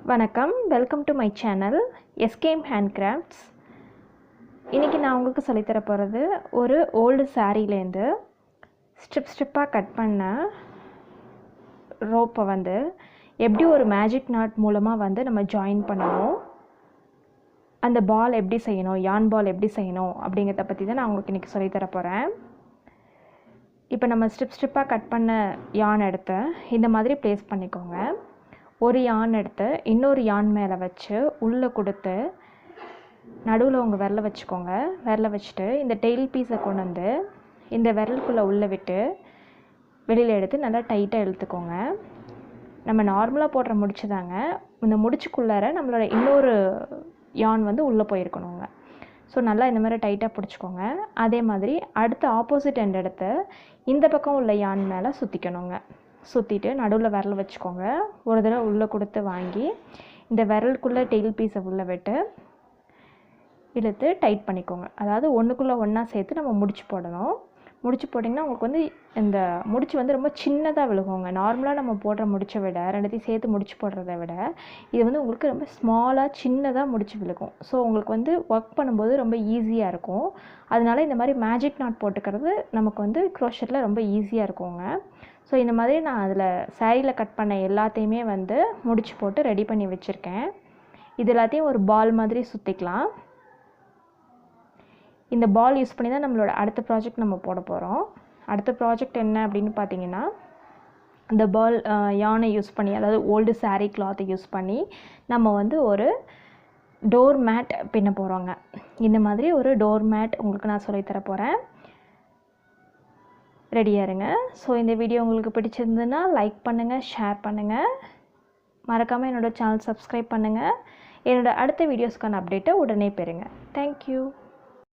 வணக்கம், welcome to my channel எஸ்கேம் ஹேண்ட்கிராஃப்ட்ஸ். இன்றைக்கி நான் உங்களுக்கு சொல்லித்தர போகிறது ஒரு ஓல்டு சாரீலேருந்து ஸ்ட்ரிப்பாக கட் பண்ண ரோப்பை வந்து எப்படி ஒரு மேஜிக் நாட் மூலமாக வந்து நம்ம ஜாயின் பண்ணணும், அந்த பால் எப்படி செய்யணும், யான் பால் எப்படி செய்யணும் அப்படிங்கிறத பற்றி தான் நான் உங்களுக்கு இன்றைக்கி சொல்லித்தர போகிறேன். இப்போ நம்ம ஸ்ட்ரிப்பாக கட் பண்ண யான் எடுத்து இந்த மாதிரி ப்ளேஸ் பண்ணிக்கோங்க. ஒரு யான் எடுத்து இன்னொரு யான் மேலே வச்சு உள்ளே கொடுத்து நடுவில் உங்கள் விரலை வச்சுக்கோங்க. விரலை வச்சுட்டு இந்த டெயில் பீஸை கொண்டு வந்து இந்த விரலுக்குள்ளே உள்ளே விட்டு வெளியில் எடுத்து நல்லா டைட்டாக இழுத்துக்கோங்க. நம்ம நார்மலாக போடுற முடிச்சு தாங்க, இந்த முடிச்சுக்குள்ளார நம்மளோட இன்னொரு யான் வந்து உள்ளே போயிருக்கணுங்க. ஸோ நல்லா இந்த மாதிரி டைட்டாக பிடிச்சிக்கோங்க. அதே மாதிரி அடுத்த ஆப்போசிட் எண்ட் எடுத்து இந்த பக்கம் உள்ள யான் மேலே சுற்றிக்கணுங்க. சுற்றிட்டு நடுவில் விரல் வச்சுக்கோங்க. ஒரு தடவை உள்ளே கொடுத்து வாங்கி இந்த விரலுக்குள்ளே டெயில் பீஸை உள்ளே விட்டு இழுத்து டைட் பண்ணிக்கோங்க. அதாவது ஒன்றுக்குள்ளே ஒன்றா சேர்த்து நம்ம முடிச்சு போடணும். முடிச்சு போட்டிங்கன்னா உங்களுக்கு வந்து இந்த முடிச்சு வந்து ரொம்ப சின்னதாக விழுகுங்க. நார்மலாக நம்ம போடுற முடிச்சை விட, ரெண்டுத்தையும் சேர்த்து முடிச்சு போடுறத விட இது வந்து உங்களுக்கு ரொம்ப ஸ்மாலாக சின்னதாக முடிச்சு விழுகும். ஸோ உங்களுக்கு வந்து ஒர்க் பண்ணும்போது ரொம்ப ஈஸியாக இருக்கும். அதனால இந்த மாதிரி மேஜிக் நாட் போட்டுக்கிறது நமக்கு வந்து க்ரோஷெட்டில் ரொம்ப ஈஸியாக இருக்குங்க. ஸோ இந்த மாதிரி நான் அதில் சாரியில் கட் பண்ண எல்லாத்தையுமே வந்து முடிச்சு போட்டு ரெடி பண்ணி வச்சுருக்கேன். இது எல்லாத்தையும் ஒரு பால் மாதிரி சுற்றிக்கலாம். இந்த பால் யூஸ் பண்ணி தான் நம்மளோட அடுத்த ப்ராஜெக்ட் நம்ம போட போகிறோம். அடுத்த ப்ராஜெக்ட் என்ன அப்படின்னு பார்த்தீங்கன்னா, இந்த பால் யானை யூஸ் பண்ணி, அதாவது ஓல்டு சாரீ கிளாத்தை யூஸ் பண்ணி நம்ம வந்து ஒரு டோர் மேட் பின்ன போகிறோங்க. இந்த மாதிரி ஒரு டோர் மேட் உங்களுக்கு நான் சொல்லித்தர போகிறேன். ரெடியாக இருங்க. ஸோ இந்த வீடியோ உங்களுக்கு பிடிச்சிருந்ததுன்னா லைக் பண்ணுங்கள், ஷேர் பண்ணுங்கள். மறக்காமல் என்னோடய சேனல் சப்ஸ்கிரைப் பண்ணுங்கள். என்னோடய அடுத்த வீடியோஸ்க்கான அப்டேட்டை உடனே பெறுங்க. தேங்க்யூ.